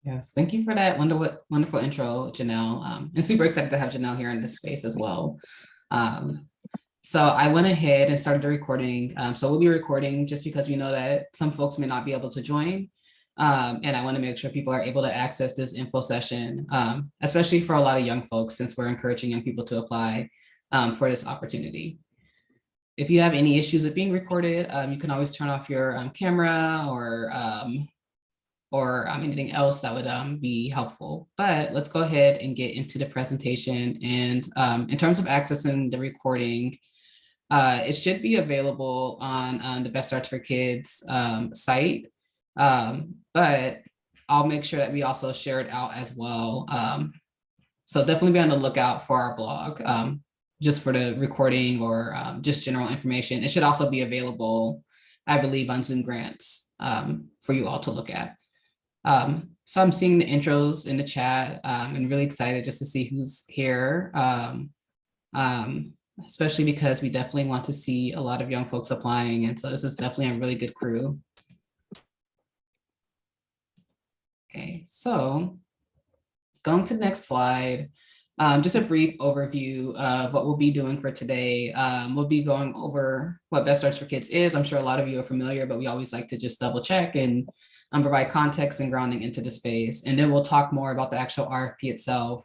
Yes, thank you for that wonderful intro, Janelle. And super excited to have Janelle here in this space as well. Um, so I went ahead and started the recording. So we'll be recording just because we know that some folks may not be able to join. And I want to make sure people are able to access this info session, especially for a lot of young folks, since we're encouraging young people to apply for this opportunity. If you have any issues with being recorded, you can always turn off your camera or anything else that would be helpful. But let's go ahead and get into the presentation. And in terms of accessing the recording, it should be available on the Best Starts for Kids site. But I'll make sure that we also share it out as well. So definitely be on the lookout for our blog, just for the recording or just general information. It should also be available, I believe, on Zoom Grants for you all to look at. So I'm seeing the intros in the chat and really excited just to see who's here, especially because we definitely want to see a lot of young folks applying. And so this is definitely a really good crew. Okay, so going to the next slide, just a brief overview of what we'll be doing for today. We'll be going over what Best Starts for Kids is. I'm sure a lot of you are familiar, but we always like to just double check and provide context and grounding into the space. And then we'll talk more about the actual RFP itself.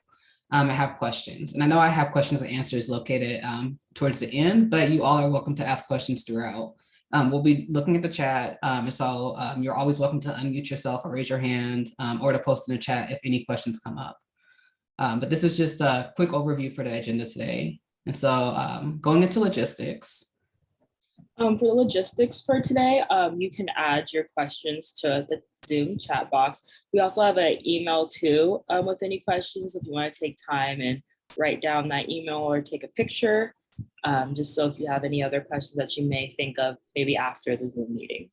I have questions, and I know I have questions and answers located towards the end, but you all are welcome to ask questions throughout. We'll be looking at the chat, and so you're always welcome to unmute yourself or raise your hand or to post in the chat if any questions come up. But this is just a quick overview for the agenda today. And so going into logistics. For the logistics for today, you can add your questions to the Zoom chat box. We also have an email too with any questions if you want to take time and write down that email or take a picture, just so if you have any other questions that you may think of maybe after the Zoom meeting.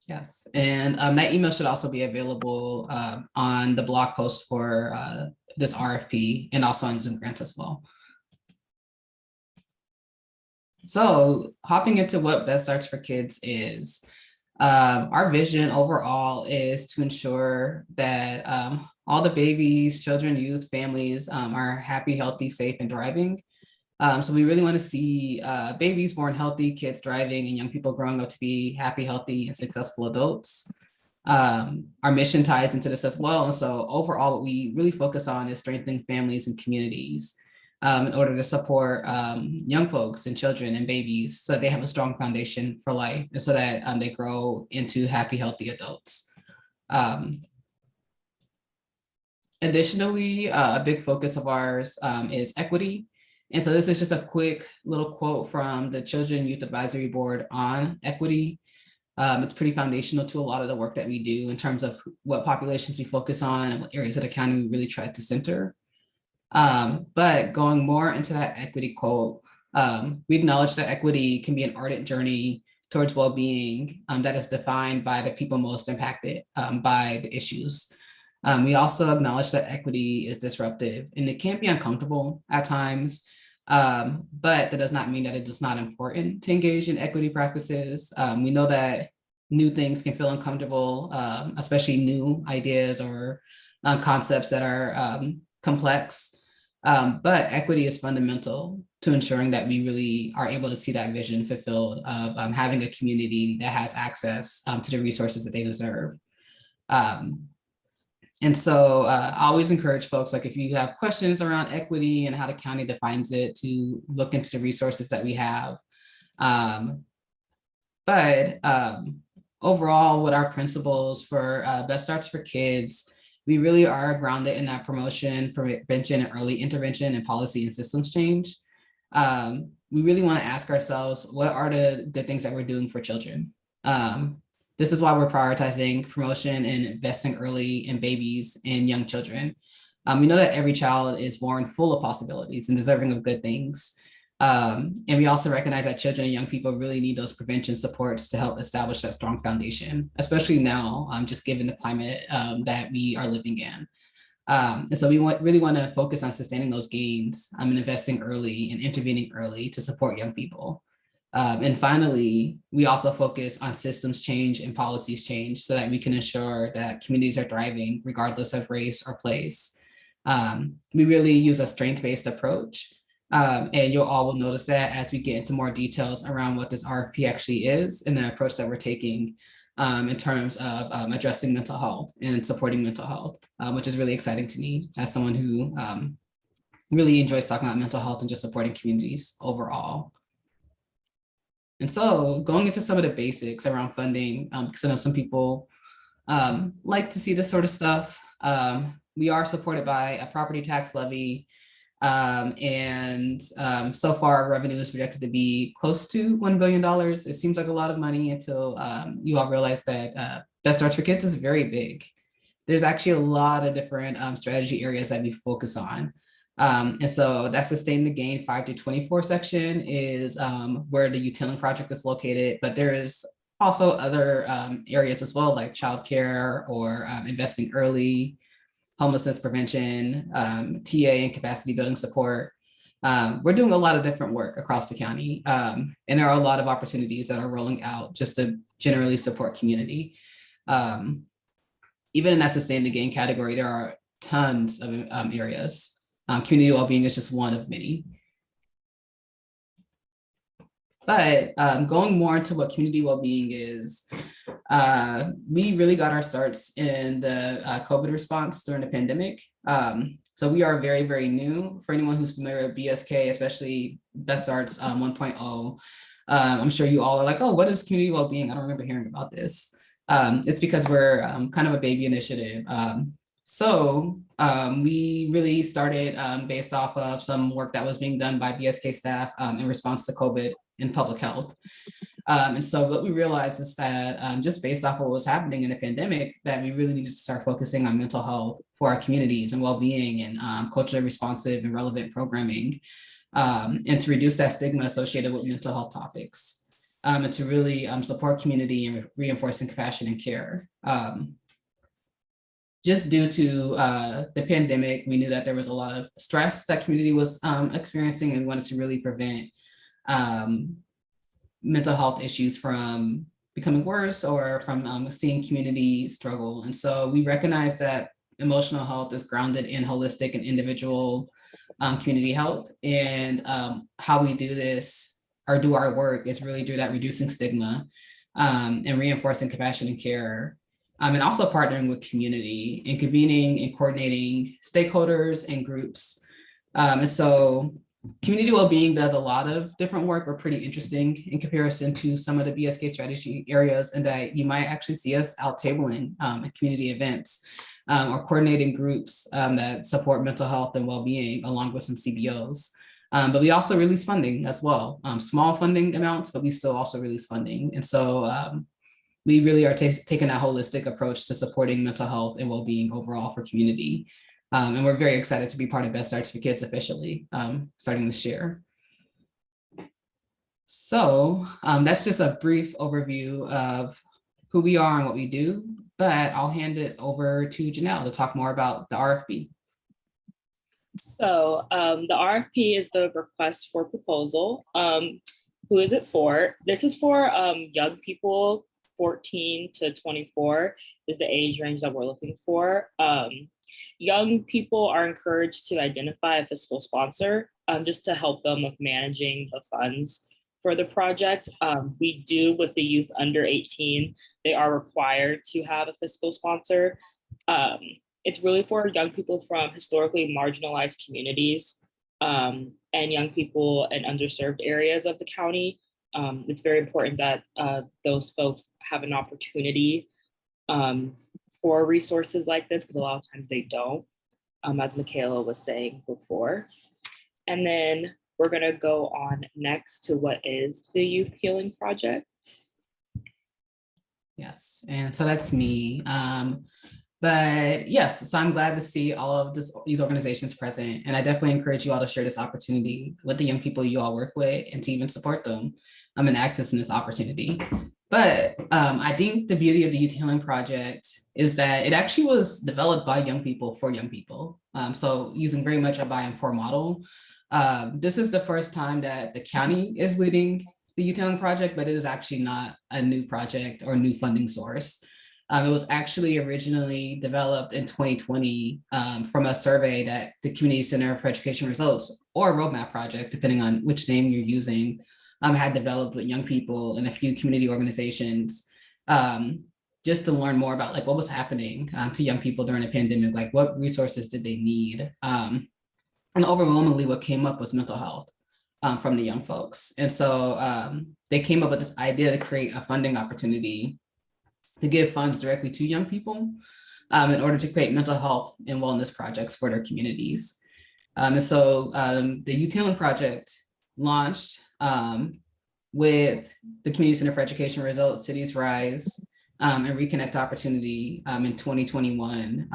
Yes, and that email should also be available on the blog post for this RFP and also on Zoom Grants as well. So hopping into what Best Starts for Kids is, our vision overall is to ensure that all the babies, children, youth, families are happy, healthy, safe, and thriving. So we really want to see babies born healthy, kids thriving, and young people growing up to be happy, healthy, and successful adults. Our mission ties into this as well. And so overall, what we really focus on is strengthening families and communities in order to support young folks and children and babies so that they have a strong foundation for life and so that they grow into happy, healthy adults. Additionally, a big focus of ours is equity. And so this is just a quick little quote from the Children Youth Advisory Board on equity. It's pretty foundational to a lot of the work that we do in terms of what populations we focus on and what areas of the county we really try to center. But going more into that equity quote, we acknowledge that equity can be an ardent journey towards well-being that is defined by the people most impacted by the issues. We also acknowledge that equity is disruptive and it can be uncomfortable at times, but that does not mean that it is not important to engage in equity practices. We know that new things can feel uncomfortable, especially new ideas or concepts that are complex. But equity is fundamental to ensuring that we really are able to see that vision fulfilled of having a community that has access to the resources that they deserve. And so I always encourage folks, like if you have questions around equity and how the county defines it, to look into the resources that we have. But overall, with our principles for Best Starts for Kids, we really are grounded in that promotion, prevention, and early intervention and policy and systems change. We really want to ask ourselves, what are the good things that we're doing for children? This is why we're prioritizing promotion and investing early in babies and young children. We know that every child is born full of possibilities and deserving of good things. And we also recognize that children and young people really need those prevention supports to help establish that strong foundation, especially now, just given the climate that we are living in. And so we really want to focus on sustaining those gains and investing early and intervening early to support young people. And finally, we also focus on systems change and policies change so that we can ensure that communities are thriving regardless of race or place. We really use a strength-based approach. And you'll all will notice that as we get into more details around what this RFP actually is and the approach that we're taking in terms of addressing mental health and supporting mental health, which is really exciting to me as someone who really enjoys talking about mental health and just supporting communities overall. And so going into some of the basics around funding, because I know some people like to see this sort of stuff. We are supported by a property tax levy. So far our revenue is projected to be close to $1 billion. It seems like a lot of money until you all realize that Best Starts for Kids is very big. There's actually a lot of different strategy areas that we focus on. And so that Sustain the Gain 5 to 24 section is where the Youth Healing Project is located, but there is also other areas as well, like childcare or investing early, homelessness prevention, TA and capacity building support. We're doing a lot of different work across the county, and there are a lot of opportunities that are rolling out just to generally support community. Even in that Sustain the Gain category, there are tons of areas. Community well-being is just one of many. But going more into what community well-being is, we really got our starts in the COVID response during the pandemic. So we are very, very new. For anyone who's familiar with BSK, especially Best Starts 1.0, I'm sure you all are like, oh, what is community well-being? I don't remember hearing about this. It's because we're kind of a baby initiative. We really started based off of some work that was being done by BSK staff in response to COVID in public health. And so what we realized is that just based off of what was happening in the pandemic, that we really needed to start focusing on mental health for our communities and well-being and culturally responsive and relevant programming, and to reduce that stigma associated with mental health topics, and to really support community and reinforcing compassion and care. Just due to the pandemic, we knew that there was a lot of stress that community was experiencing, and wanted to really prevent mental health issues from becoming worse or from seeing community struggle. And so we recognize that emotional health is grounded in holistic and individual community health. And how we do this or do our work is really through that reducing stigma and reinforcing compassion and care. And also partnering with community and convening and coordinating stakeholders and groups. And so community well-being does a lot of different work. We're pretty interesting in comparison to some of the BSK strategy areas, and that you might actually see us out tabling at community events or coordinating groups that support mental health and well-being along with some CBOs. But we also release funding as well, small funding amounts, but we still also release funding. And so we really are taking that holistic approach to supporting mental health and well-being overall for community. And we're very excited to be part of Best Starts for Kids officially starting this year. So that's just a brief overview of who we are and what we do, but I'll hand it over to Janelle to talk more about the RFP. So the RFP is the request for proposal. Who is it for? This is for young people, 14 to 24 is the age range that we're looking for. Young people are encouraged to identify a fiscal sponsor just to help them with managing the funds for the project. We do with the youth under 18, they are required to have a fiscal sponsor. It's really for young people from historically marginalized communities and young people in underserved areas of the county. It's very important that those folks have an opportunity for resources like this, because a lot of times they don't, as Michaela was saying before. And then we're gonna go on next to what is the Youth Healing Project. Yes, and so that's me. But yes, so I'm glad to see all of these organizations present. And I definitely encourage you all to share this opportunity with the young people you all work with and to even support them in accessing this opportunity. But I think the beauty of the Youth Healing Project is that it actually was developed by young people for young people. So using very much a by and for model. This is the first time that the county is leading the Youth Project, but it is actually not a new project or new funding source. It was actually originally developed in 2020 from a survey that the Community Center for Education Results, or Roadmap Project, depending on which name you're using, had developed with young people and a few community organizations, just to learn more about like what was happening to young people during the pandemic, like what resources did they need. And overwhelmingly what came up was mental health from the young folks. And so they came up with this idea to create a funding opportunity to give funds directly to young people in order to create mental health and wellness projects for their communities. And so the Youth Healing Project launched with the Community Center for Education Results, Cities Rise, and Reconnect Opportunity in 2021.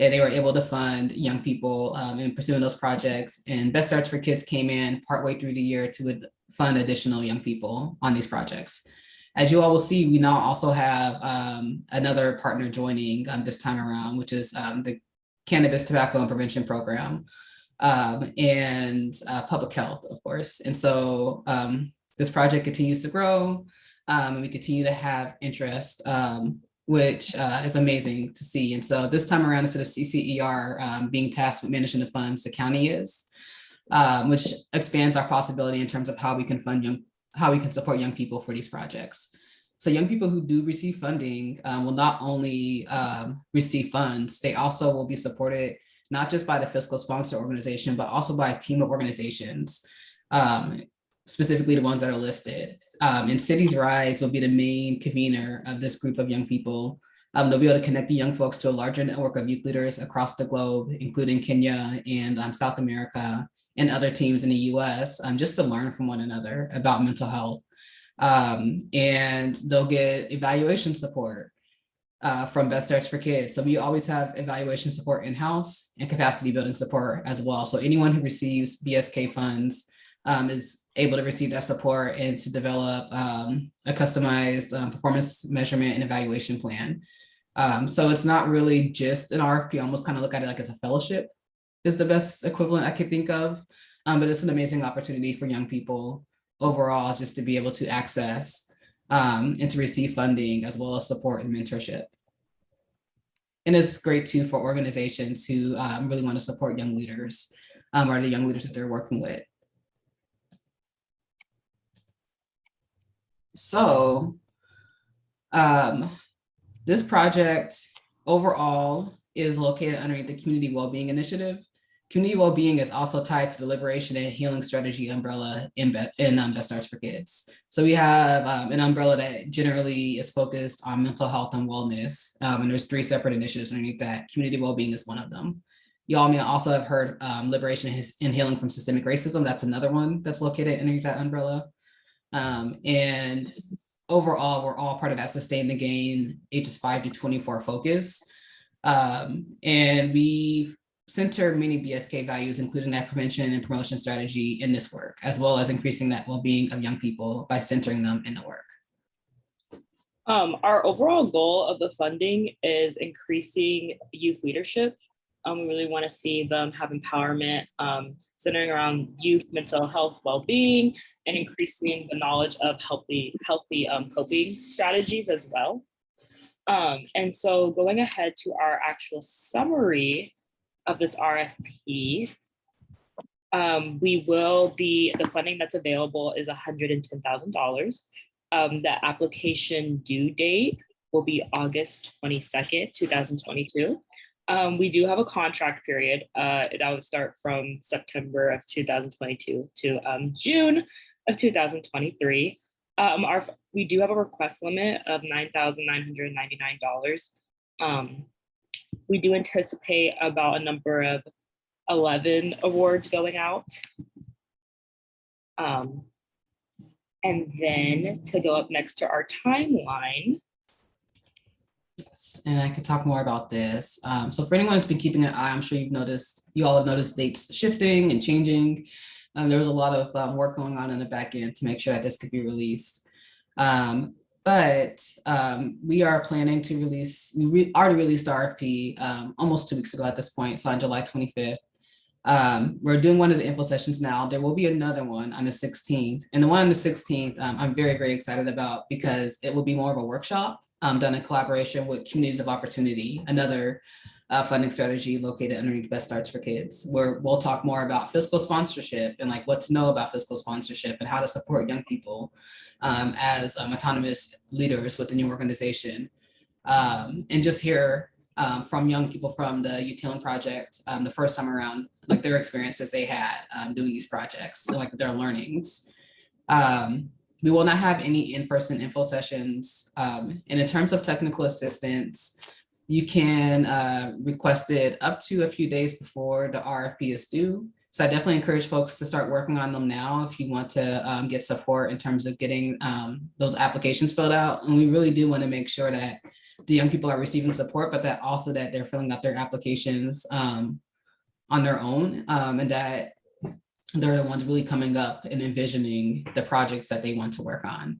And they were able to fund young people in pursuing those projects. And Best Starts for Kids came in partway through the year to fund additional young people on these projects. As you all will see, we now also have another partner joining this time around, which is the Cannabis, Tobacco, and Prevention Program and public health, of course. And so this project continues to grow and we continue to have interest, which is amazing to see. And so this time around, instead of CCER being tasked with managing the funds, the county is, which expands our possibility in terms of how we can support young people for these projects. So young people who do receive funding will not only receive funds, they also will be supported not just by the fiscal sponsor organization, but also by a team of organizations, specifically the ones that are listed. And Cities Rise will be the main convener of this group of young people. They'll be able to connect the young folks to a larger network of youth leaders across the globe, including Kenya and South America, and other teams in the US, just to learn from one another about mental health. And they'll get evaluation support from Best Starts for Kids. So we always have evaluation support in-house and capacity building support as well. So anyone who receives BSK funds is able to receive that support and to develop a customized performance measurement and evaluation plan. So it's not really just an RFP, I almost kind of look at it like as a fellowship is the best equivalent I could think of. But it's an amazing opportunity for young people overall, just to be able to access and to receive funding as well as support and mentorship. And it's great too for organizations who really want to support young leaders or the young leaders that they're working with. So this project overall is located underneath the Community Wellbeing Initiative. Community Wellbeing is also tied to the Liberation and Healing Strategy umbrella in Best Starts for Kids. So we have an umbrella that generally is focused on mental health and wellness. And there's 3 separate initiatives underneath that. Community Wellbeing is one of them. You all may also have heard Liberation and Healing from Systemic Racism. That's another one that's located underneath that umbrella. And overall, we're all part of that Sustain the Gain ages 5 to 24 focus. And we center many BSK values, including that prevention and promotion strategy in this work, as well as increasing that well-being of young people by centering them in the work. Our overall goal of the funding is increasing youth leadership. We really want to see them have empowerment, centering around youth mental health well-being, and increasing the knowledge of healthy coping strategies as well. And so going ahead to our actual summary of this RFP, the funding that's available is $110,000. The application due date will be August 22nd, 2022. We do have a contract period that would start from September of 2022 to June of 2023. We do have a request limit of $9,999. We do anticipate about a number of 11 awards going out. And then to go up next to our timeline. Yes, and I could talk more about this. So for anyone who's been keeping an eye, I'm sure you all have noticed dates shifting and changing. There was a lot of work going on in the back end to make sure that this could be released. But we are planning to release, already released RFP almost 2 weeks ago at this point, so on July 25th. We're doing one of the info sessions now. There will be another one on the 16th. And the one on the 16th, I'm very, very excited about because it will be more of a workshop done in collaboration with Communities of Opportunity, another funding strategy located underneath Best Starts for Kids, where we'll talk more about fiscal sponsorship and like what to know about fiscal sponsorship and how to support young people as autonomous leaders within your organization. And just hear from young people from the UTLN project the first time around, like their experiences they had doing these projects, so like their learnings. We will not have any in-person info sessions. And in terms of technical assistance, you can request it up to a few days before the RFP is due. So I definitely encourage folks to start working on them now if you want to get support in terms of getting those applications filled out. And we really do want to make sure that the young people are receiving support, but that also that they're filling out their applications on their own and that they're the ones really coming up and envisioning the projects that they want to work on.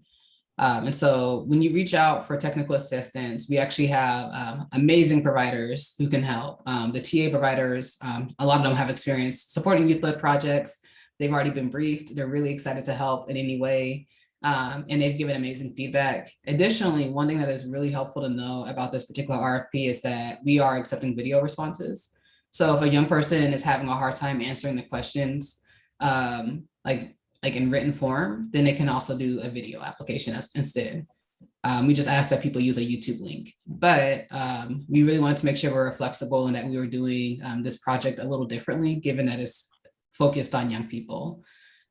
And so when you reach out for technical assistance, we actually have amazing providers who can help. The TA providers, a lot of them have experience supporting youth-led projects. They've already been briefed. They're really excited to help in any way. And they've given amazing feedback. Additionally, one thing that is really helpful to know about this particular RFP is that we are accepting video responses. So if a young person is having a hard time answering the questions, like in written form, then they can also do a video application instead. We just ask that people use a YouTube link, but we really wanted to make sure we're flexible and that we were doing this project a little differently, given that it's focused on young people.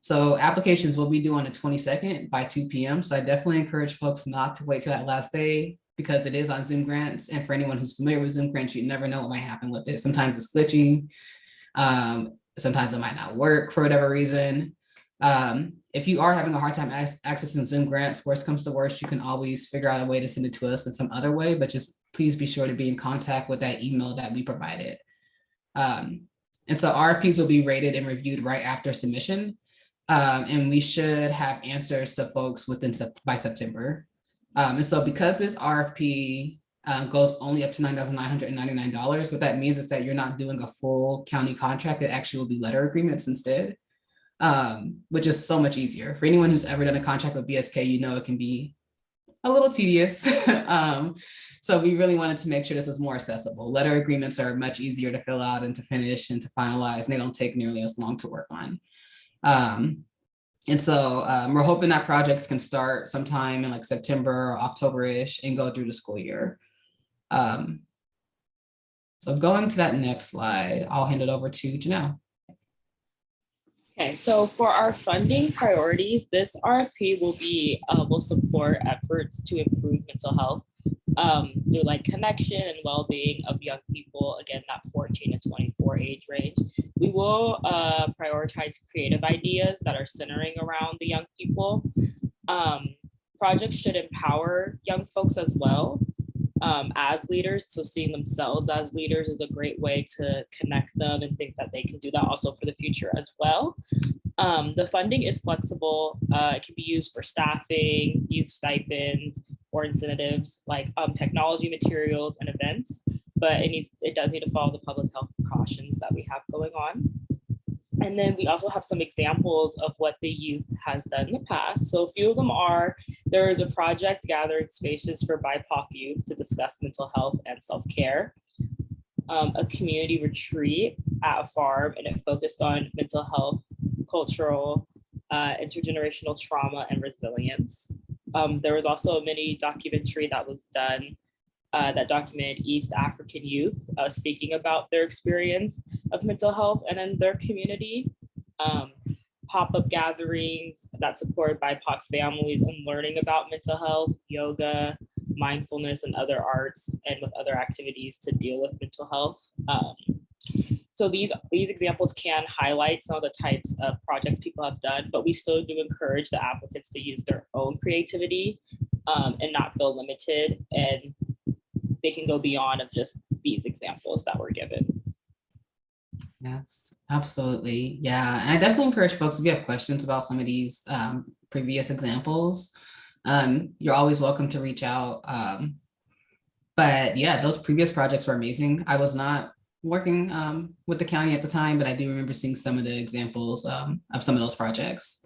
So applications will be due on the 22nd by 2 p.m. So I definitely encourage folks not to wait till that last day because it is on Zoom grants. And for anyone who's familiar with Zoom grants, you never know what might happen with it. Sometimes it's glitchy. Sometimes it might not work for whatever reason. If you are having a hard time accessing Zoom grants, worst comes to worst, you can always figure out a way to send it to us in some other way, but just please be sure to be in contact with that email that we provided. And so RFPs will be rated and reviewed right after submission. And we should have answers to folks by September. And so because this RFP goes only up to $9,999, what that means is that you're not doing a full county contract. It actually will be letter agreements instead, which is so much easier. For anyone who's ever done a contract with BSK, you know it can be a little tedious. So we really wanted to make sure this was more accessible. Letter agreements are much easier to fill out and to finish and to finalize, and they don't take nearly as long to work on. And so we're hoping that projects can start sometime in like September or October-ish and go through the school year. So going to that next slide, I'll hand it over to Janelle. Okay, so for our funding priorities, this RFP will support efforts to improve mental health through like connection and well-being of young people, again, that 14 to 24 age range. We will prioritize creative ideas that are centering around the young people. Projects should empower young folks as well as leaders. So seeing themselves as leaders is a great way to connect them and think that they can do that also for the future as well. The funding is flexible. It can be used for staffing, youth stipends, or incentives like technology materials and events, but it does need to follow the public health precautions that we have going on. And then we also have some examples of what the youth has done in the past. So a few of them are, there is a project gathering spaces for BIPOC youth to discuss mental health and self-care, a community retreat at a farm, and it focused on mental health, cultural, intergenerational trauma, and resilience. There was also a mini documentary that was done that documented East African youth speaking about their experience of mental health and in their community. Pop-up gatherings that supported BIPOC families and learning about mental health, yoga, mindfulness, and other arts, and with other activities to deal with mental health. So these examples can highlight some of the types of projects people have done, but we still do encourage the applicants to use their own creativity and not feel limited, and they can go beyond of just these examples that were given. Yes, absolutely. Yeah, and I definitely encourage folks, if you have questions about some of these previous examples, you're always welcome to reach out. But yeah, those previous projects were amazing. I was not working with the county at the time, but I do remember seeing some of the examples of some of those projects.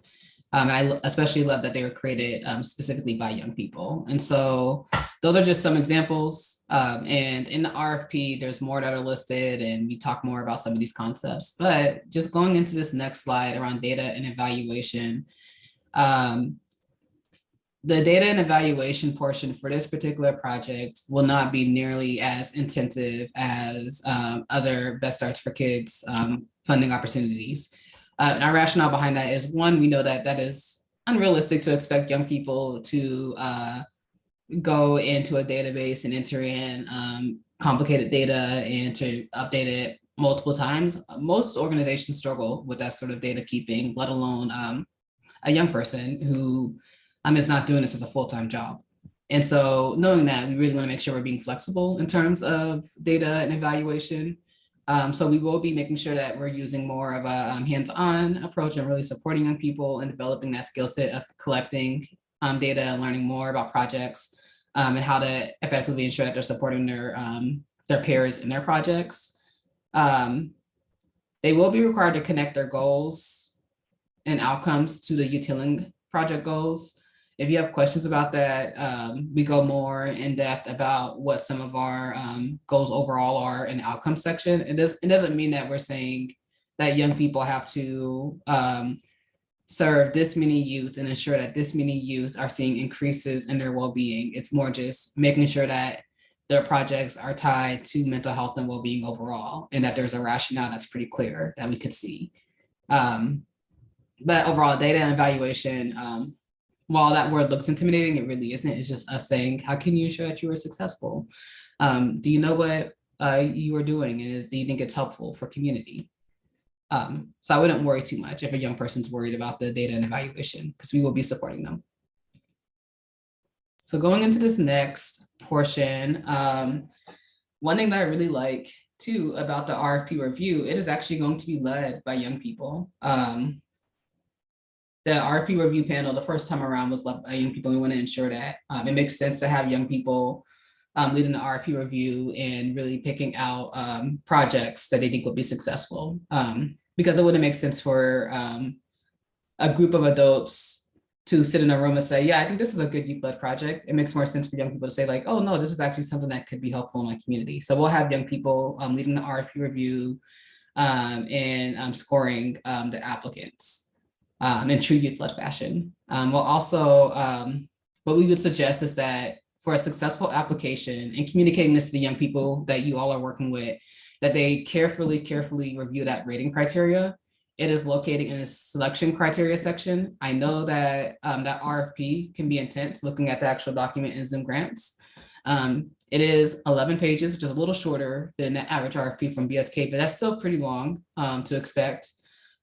And I especially love that they were created specifically by young people. And so those are just some examples. And in the RFP, there's more that are listed, and we talk more about some of these concepts. But just going into this next slide around data and evaluation, the data and evaluation portion for this particular project will not be nearly as intensive as other Best Starts for Kids funding opportunities. Our rationale behind that is, one, we know that that is unrealistic to expect young people to go into a database and enter in complicated data and to update it multiple times. Most organizations struggle with that sort of data keeping, let alone a young person who is not doing this as a full-time job. And so knowing that, we really want to make sure we're being flexible in terms of data and evaluation. So we will be making sure that we're using more of a hands-on approach and really supporting young people and developing that skill set of collecting data and learning more about projects and how to effectively ensure that they're supporting their peers in their projects. They will be required to connect their goals and outcomes to the utility project goals. If you have questions about that, we go more in depth about what some of our goals overall are in the outcome section. It doesn't mean that we're saying that young people have to serve this many youth and ensure that this many youth are seeing increases in their well-being. It's more just making sure that their projects are tied to mental health and well-being overall, and that there's a rationale that's pretty clear that we could see. But overall, data and evaluation, while that word looks intimidating, it really isn't. It's just us saying, how can you ensure that you were successful? Do you know what you are doing? And do you think it's helpful for community? So I wouldn't worry too much if a young person's worried about the data and evaluation, because we will be supporting them. So going into this next portion, one thing that I really like too about the RFP review, it is actually going to be led by young people. The RFP review panel, the first time around, was led by young people. We want to ensure that it makes sense to have young people leading the RFP review and really picking out projects that they think will be successful. Because it wouldn't make sense for a group of adults to sit in a room and say, yeah, I think this is a good youth-led project. It makes more sense for young people to say like, oh no, this is actually something that could be helpful in my community. So we'll have young people leading the RFP review and scoring the applicants. In true youth-led fashion. We'll also, what we would suggest is that for a successful application and communicating this to the young people that you all are working with, that they carefully review that rating criteria. It is located in a selection criteria section. I know that that RFP can be intense looking at the actual document in Zoom grants. It is 11 pages, which is a little shorter than the average RFP from BSK, but that's still pretty long to expect.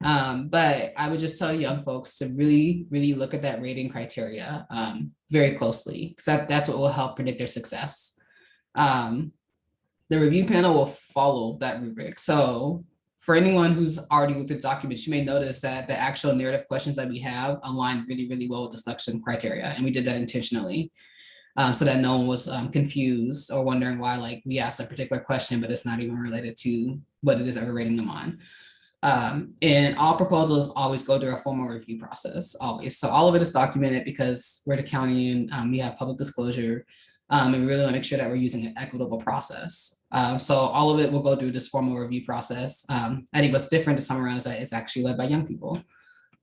But I would just tell young folks to really look at that rating criteria very closely, because that's what will help predict their success. The review panel will follow that rubric. So for anyone who's already looked at the documents, you may notice that the actual narrative questions that we have align really well with the selection criteria. And we did that intentionally so that no one was confused or wondering why like we asked a particular question, but it's not even related to what it is that we're rating them on. And all proposals always go through a formal review process, always. So all of it is documented because we're the county and we have public disclosure. And we really want to make sure that we're using an equitable process. So all of it will go through this formal review process. I think what's different this time around is that it's actually led by young people.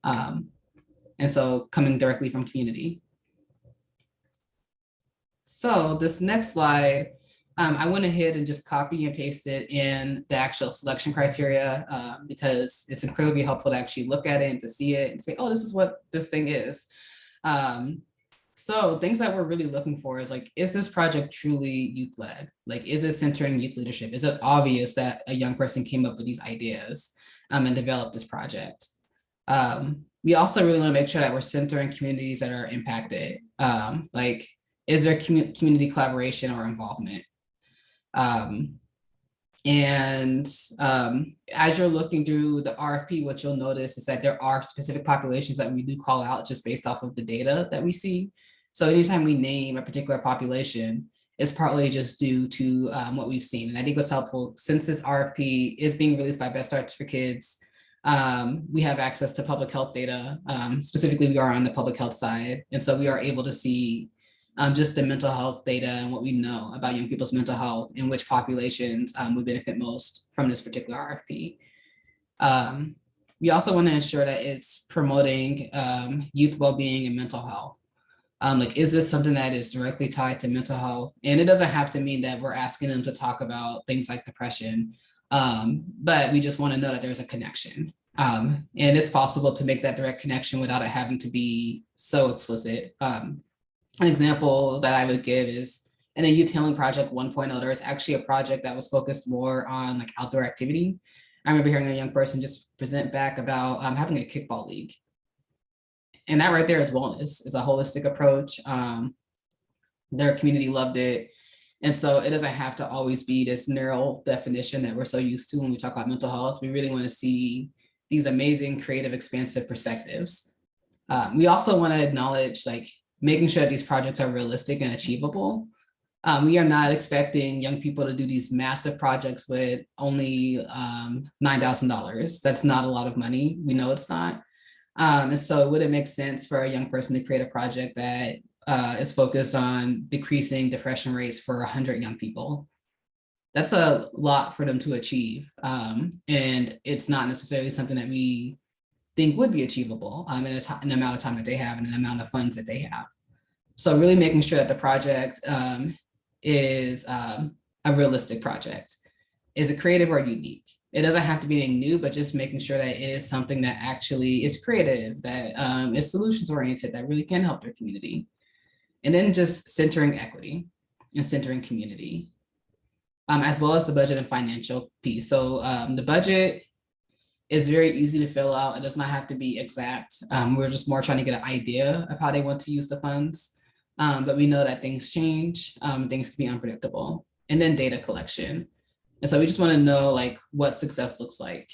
And so coming directly from community. So this next slide, I went ahead and just copy and pasted in the actual selection criteria because it's incredibly helpful to actually look at it and to see it and say, oh, this is what this thing is. So things that we're really looking for is like, is this project truly youth-led? Like, is it centering youth leadership? Is it obvious that a young person came up with these ideas and developed this project? We also really want to make sure that we're centering communities that are impacted. Like, is there community collaboration or involvement? As you're looking through the RFP, what you'll notice is that there are specific populations that we do call out just based off of the data that we see. So anytime we name a particular population, it's partly just due to what we've seen. And I think what's helpful, since this RFP is being released by Best Starts for Kids, we have access to public health data. Specifically, we are on the public health side. And so we are able to see just the mental health data and what we know about young people's mental health and which populations would benefit most from this particular RFP. We also want to ensure that it's promoting youth well-being and mental health. Like, is this something that is directly tied to mental health? And it doesn't have to mean that we're asking them to talk about things like depression, but we just want to know that there's a connection. And it's possible to make that direct connection without it having to be so explicit. An example that I would give is in a youth healing project 1.0, there was actually a project that was focused more on like outdoor activity. I remember hearing a young person just present back about having a kickball league. And that right there is wellness, is a holistic approach. Their community loved it. And so it doesn't have to always be this narrow definition that we're so used to when we talk about mental health. We really want to see these amazing, creative, expansive perspectives. We also want to acknowledge like making sure that these projects are realistic and achievable. We are not expecting young people to do these massive projects with only $9,000. That's not a lot of money. We know it's not. And so would it make sense for a young person to create a project that is focused on decreasing depression rates for 100 young people? That's a lot for them to achieve. And it's not necessarily something that we think would be achievable in the amount of time that they have and an amount of funds that they have. So really making sure that the project is a realistic project. Is it creative or unique? It doesn't have to be anything new, but just making sure that it is something that actually is creative, that is solutions oriented, that really can help their community. And then just centering equity and centering community, as well as the budget and financial piece. So the budget is very easy to fill out. It does not have to be exact. We're just more trying to get an idea of how they want to use the funds. But we know that things change, things can be unpredictable. And then data collection. And so we just want to know like what success looks like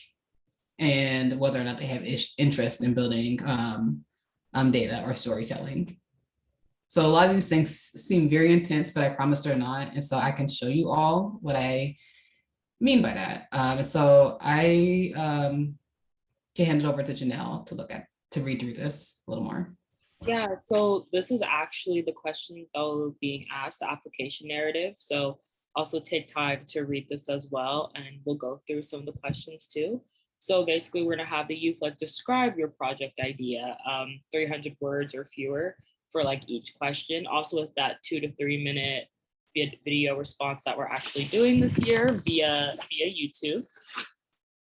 and whether or not they have interest in building data or storytelling. So a lot of these things seem very intense, but I promise they're not. And so I can show you all what I mean by that. And so I can hand it over to Janelle to read through this a little more. Yeah, so this is actually the questions that were being asked, the application narrative. So also take time to read this as well, and we'll go through some of the questions too. So basically we're gonna have the youth like describe your project idea, 300 words or fewer for like each question. Also with that 2 to 3 minute video response that we're actually doing this year via YouTube.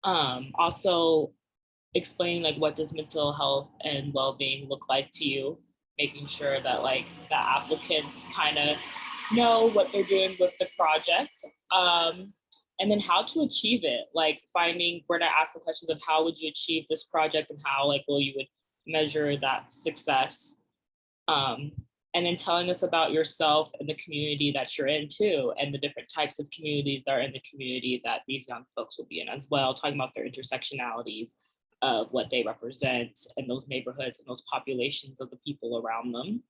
Also explain like what does mental health and well-being look like to you, making sure that like the applicants kind of know what they're doing with the project, and then how to achieve it. Like we're gonna ask the questions of how would you achieve this project and how like you would measure that success, and then telling us about yourself and the community that you're in too, and the different types of communities that are in the community that these young folks will be in as well, talking about their intersectionalities of what they represent in those neighborhoods and those populations of the people around them.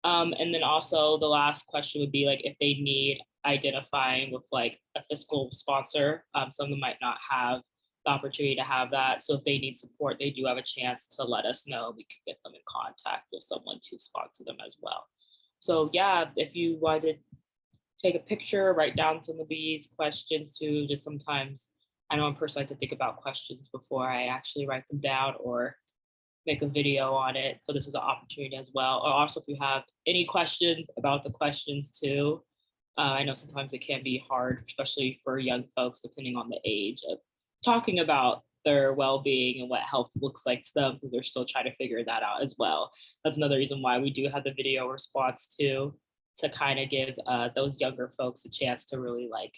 And then also the last question would be like if they need identifying with like a fiscal sponsor. Some of them might not have the opportunity to have that. So if they need support, they do have a chance to let us know. We could get them in contact with someone to sponsor them as well. So yeah, if you want to take a picture, write down some of these questions too, just sometimes I know I'm personally like to think about questions before I actually write them down or make a video on it. So this is an opportunity as well. Or also if you have any questions about the questions too. I know sometimes it can be hard, especially for young folks, depending on the age of talking about their well-being and what health looks like to them, because they're still trying to figure that out as well. That's another reason why we do have the video response too, to kind of give those younger folks a chance to really like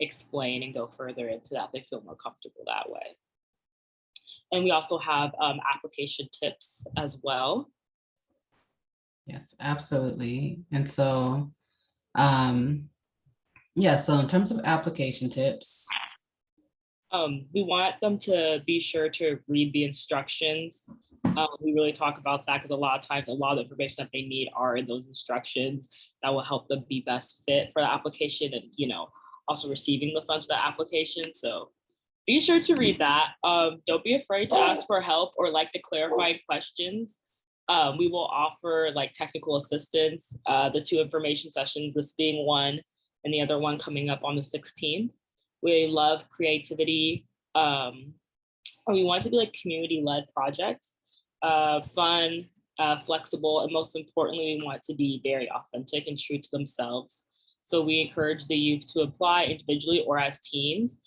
explain and go further into that. They feel more comfortable that way. And we also have application tips as well. Yes, absolutely. And so, yeah, so in terms of application tips, we want them to be sure to read the instructions We really talk about that because a lot of times, a lot of the information that they need are in those instructions that will help them be best fit for the application and, also receiving the funds for the application. So be sure to read that. Don't be afraid to ask for help or like the clarifying questions. We will offer like technical assistance, the 2 information sessions, this being one and the other one coming up on the 16th. We love creativity. And we want it to be like community-led projects, fun, flexible, and most importantly, we want it to be very authentic and true to themselves. So we encourage the youth to apply individually or as teams.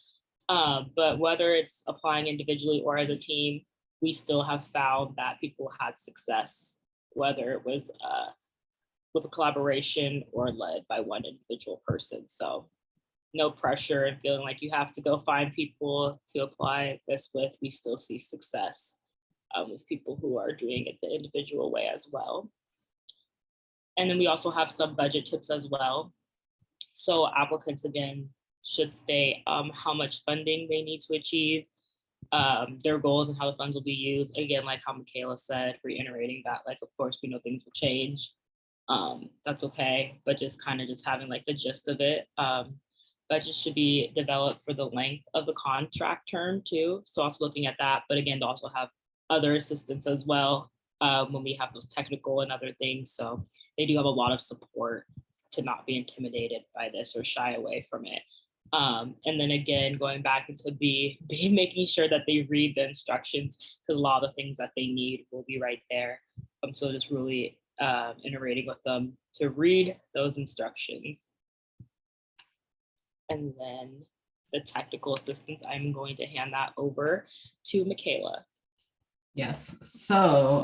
But whether it's applying individually or as a team, we still have found that people had success, whether it was with a collaboration or led by one individual person. So no pressure and feeling like you have to go find people to apply this with. We still see success with people who are doing it the individual way as well. And then we also have some budget tips as well. So applicants, again, should state how much funding they need to achieve, their goals and how the funds will be used. Again, like how Michaela said, reiterating that, like, of course, we know things will change. That's okay, but just kind of just having like the gist of it. Budget should be developed for the length of the contract term too. So also looking at that, but again, to also have other assistance as well when we have those technical and other things. So they do have a lot of support to not be intimidated by this or shy away from it. And then again, going back into making sure that they read the instructions, because a lot of the things that they need will be right there. So just really iterating with them to read those instructions. And then the technical assistance, I'm going to hand that over to Michaela. Yes, so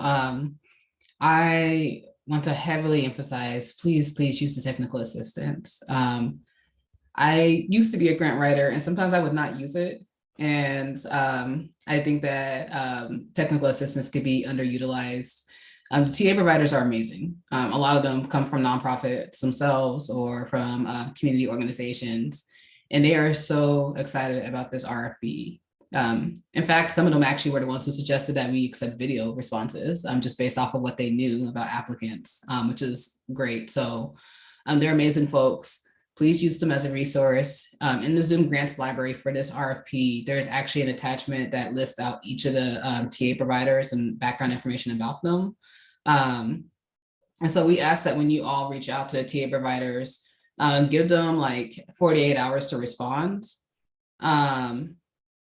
I want to heavily emphasize, please use the technical assistance. I used to be a grant writer and sometimes I would not use it. And I think that technical assistance could be underutilized. The TA providers are amazing. A lot of them come from nonprofits themselves or from community organizations, and they are so excited about this RFP. In fact, some of them actually were the ones who suggested that we accept video responses just based off of what they knew about applicants, which is great. So they're amazing folks. Please use them as a resource. In the Zoom grants library for this RFP, there's actually an attachment that lists out each of the TA providers and background information about them. And so we ask that when you all reach out to TA providers, give them like 48 hours to respond.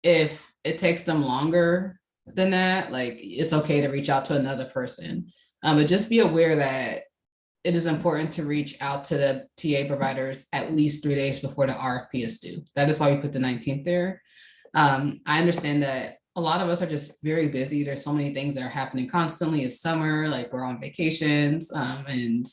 If it takes them longer than that, like it's okay to reach out to another person. But just be aware that it is important to reach out to the TA providers at least 3 days before the RFP is due. That is why we put the 19th there. I understand that a lot of us are just very busy. There's so many things that are happening constantly. It's summer, like we're on vacations and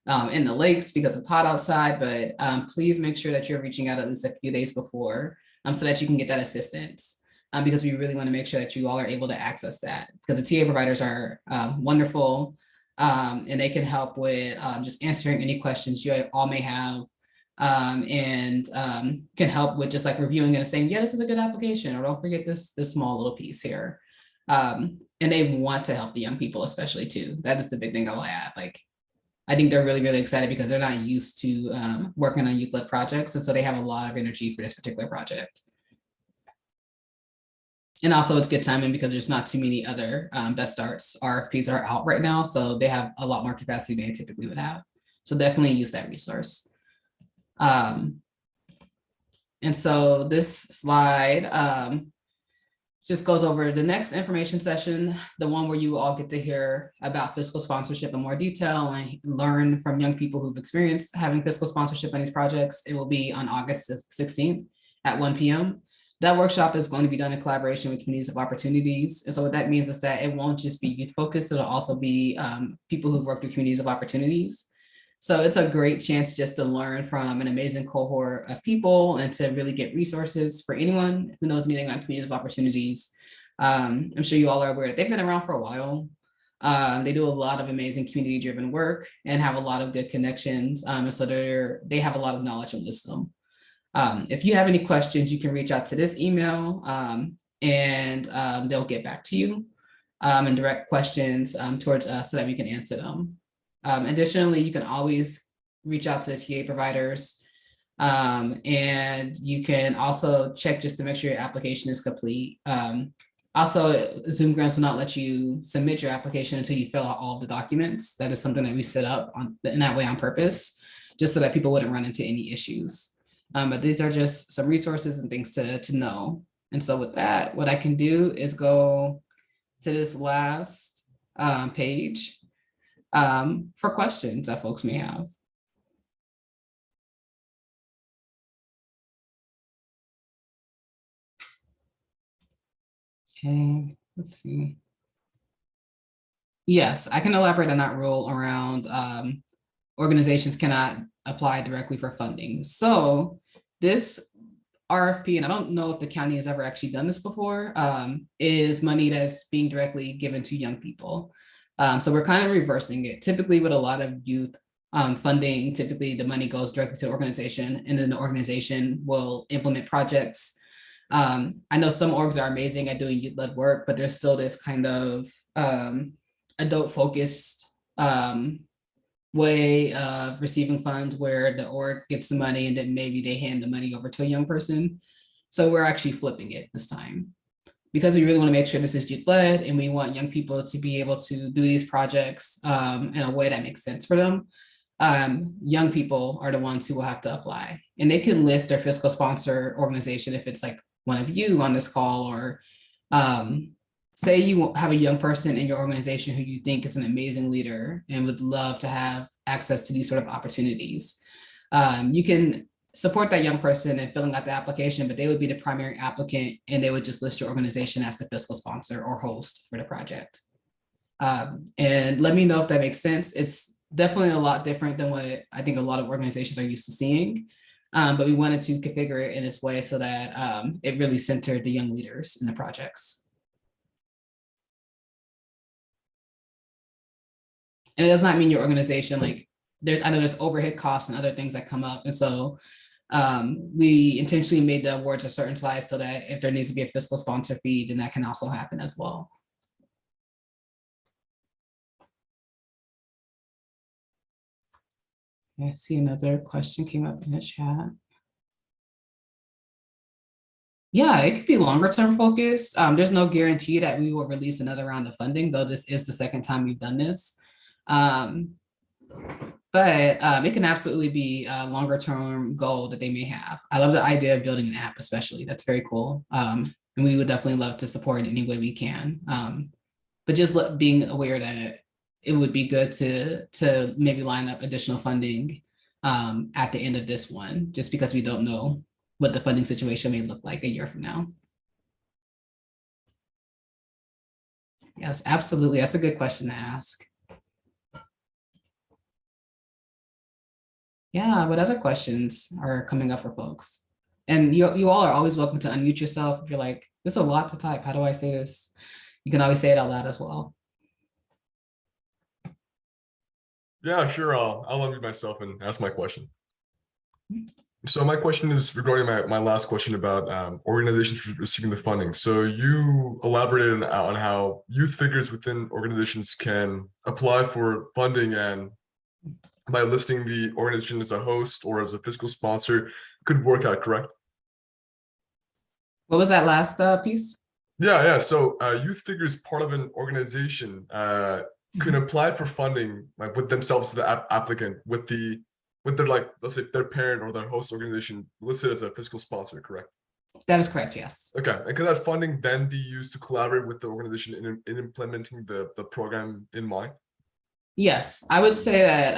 in the lakes because it's hot outside, but please make sure that you're reaching out at least a few days before so that you can get that assistance because we really want to make sure that you all are able to access that because the TA providers are wonderful and they can help with just answering any questions you all may have and can help with just like reviewing it and saying, yeah, this is a good application, or don't forget this small little piece here. And they want to help the young people, especially too. That is the big thing I will add. Like, I think they're really, really excited because they're not used to working on youth-led projects. And so they have a lot of energy for this particular project. And also it's good timing because there's not too many other Best Starts RFPs that are out right now. So they have a lot more capacity than they typically would have. So definitely use that resource. And so this slide just goes over the next information session, the one where you all get to hear about fiscal sponsorship in more detail and learn from young people who've experienced having fiscal sponsorship on these projects. It will be on August 16th at 1 p.m. That workshop is going to be done in collaboration with communities of opportunities. And so what that means is that it won't just be youth focused, it'll also be people who've worked with communities of opportunities. So it's a great chance just to learn from an amazing cohort of people and to really get resources for anyone who knows anything about communities of opportunities. I'm sure you all are aware that they've been around for a while. They do a lot of amazing community driven work and have a lot of good connections. And so they have a lot of knowledge and wisdom. If you have any questions, you can reach out to this email and they'll get back to you. and direct questions towards us so that we can answer them. Additionally, you can always reach out to the TA providers, and you can also check just to make sure your application is complete. Also, Zoom Grants will not let you submit your application until you fill out all of the documents. That is something that we set up in that way on purpose, just so that people wouldn't run into any issues. But these are just some resources and things to know. And so with that, what I can do is go to this last page for questions that folks may have. Okay, let's see. Yes, I can elaborate on that rule around organizations cannot apply directly for funding. So this RFP, and I don't know if the county has ever actually done this before, is money that's being directly given to young people. So we're kind of reversing it. Typically with a lot of youth funding, typically the money goes directly to the organization, and then the organization will implement projects. I know some orgs are amazing at doing youth-led work, but there's still this kind of adult-focused way of receiving funds where the org gets the money and then maybe they hand the money over to a young person. So we're actually flipping it this time because we really want to make sure this is youth-led and we want young people to be able to do these projects in a way that makes sense for them. Young people are the ones who will have to apply, and they can list their fiscal sponsor organization if it's like one of you on this call, or say you have a young person in your organization who you think is an amazing leader and would love to have access to these sort of opportunities. You can support that young person in filling out the application, but they would be the primary applicant and they would just list your organization as the fiscal sponsor or host for the project. And let me know if that makes sense. It's definitely a lot different than what I think a lot of organizations are used to seeing. But we wanted to configure it in this way so that it really centered the young leaders in the projects. And it does not mean your organization, like I know there's overhead costs and other things that come up. And so we intentionally made the awards a certain size so that if there needs to be a fiscal sponsor fee, then that can also happen as well. I see another question came up in the chat. Yeah, it could be longer term focused. There's no guarantee that we will release another round of funding, though this is the second time we've done this. But it can absolutely be a longer term goal that they may have. I love the idea of building an app, especially. That's very cool. And we would definitely love to support in any way we can. But just being aware that it would be good to maybe line up additional funding at the end of this one, just because we don't know what the funding situation may look like a year from now. Yes, absolutely. That's a good question to ask. Yeah, what other questions are coming up for folks? And you all are always welcome to unmute yourself. If you're like, there's a lot to type, how do I say this? You can always say it out loud as well. Yeah, sure. I'll unmute myself and ask my question. So my question is regarding my last question about organizations receiving the funding. So you elaborated on how youth figures within organizations can apply for funding, and by listing the organization as a host or as a fiscal sponsor could work out, correct? What was that last piece? Yeah. So youth figures part of an organization can apply for funding with themselves as the applicant with their, like, let's say their parent or their host organization listed as a fiscal sponsor, correct? That is correct, yes. Okay, and can that funding then be used to collaborate with the organization in implementing the program in mind? Yes, I would say that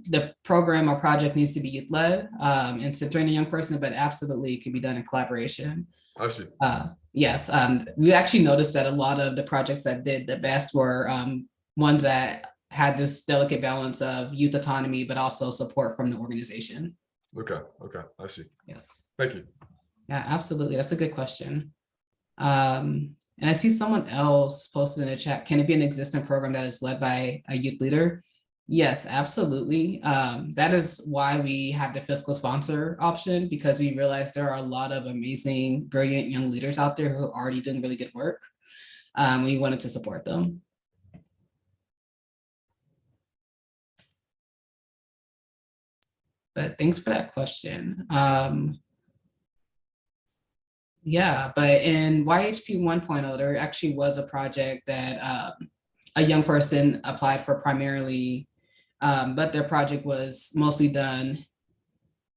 the program or project needs to be youth-led and centering a young person, but absolutely it can be done in collaboration. I see. Yes, we actually noticed that a lot of the projects that did the best were ones that had this delicate balance of youth autonomy, but also support from the organization. Okay, I see. Yes. Thank you. Yeah, absolutely. That's a good question. And I see someone else posted in the chat, can it be an existing program that is led by a youth leader? Yes, absolutely. That is why we have the fiscal sponsor option, because we realize there are a lot of amazing, brilliant young leaders out there who are already doing really good work. we wanted to support them. But thanks for that question. Yeah, but in YHP 1.0, there actually was a project that a young person applied for primarily, but their project was mostly done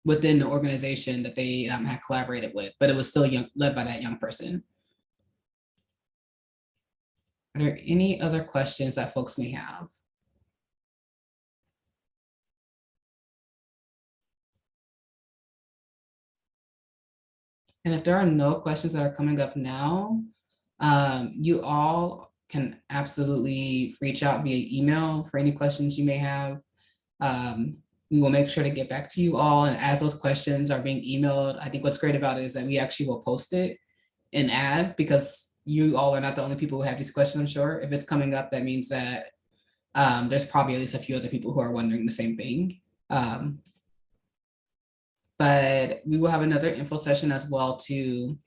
within the organization that they had collaborated with, but it was still led by that young person. Are there any other questions that folks may have? And if there are no questions that are coming up now, you all can absolutely reach out via email for any questions you may have. We will make sure to get back to you all. And as those questions are being emailed, I think what's great about it is that we actually will post it and add, because you all are not the only people who have these questions, I'm sure. If it's coming up, that means that there's probably at least a few other people who are wondering the same thing. But we will have another info session as well too,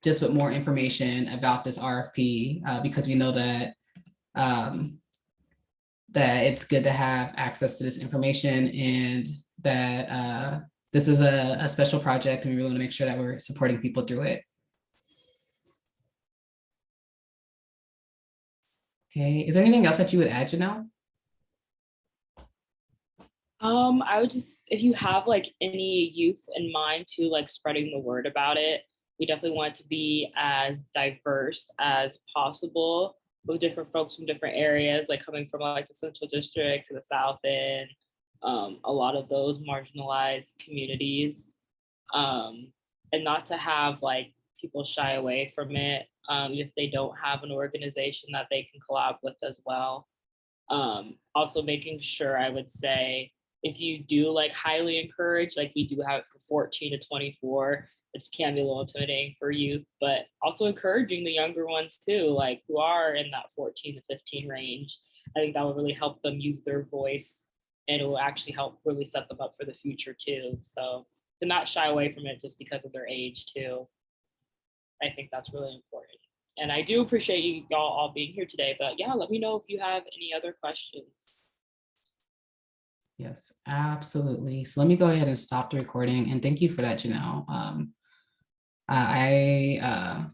just with more information about this RFP, because we know that that it's good to have access to this information, and that this is a special project, and we really want to make sure that we're supporting people through it. Okay, is there anything else that you would add, Janelle? I would just, if you have like any youth in mind to like spreading the word about it, we definitely want to be as diverse as possible with different folks from different areas, like coming from like the Central District to the South End, a lot of those marginalized communities, and not to have like people shy away from it if they don't have an organization that they can collab with as well. Also making sure, I would say, if you do like highly encourage, like we do have it for 14 to 24, it can be a little intimidating for youth, but also encouraging the younger ones too, like who are in that 14 to 15 range. I think that will really help them use their voice, and it will actually help really set them up for the future too. So to not shy away from it just because of their age too. I think that's really important. And I do appreciate you all all being here today, but yeah, let me know if you have any other questions. Yes, absolutely. So let me go ahead and stop the recording, and thank you for that, Janelle. I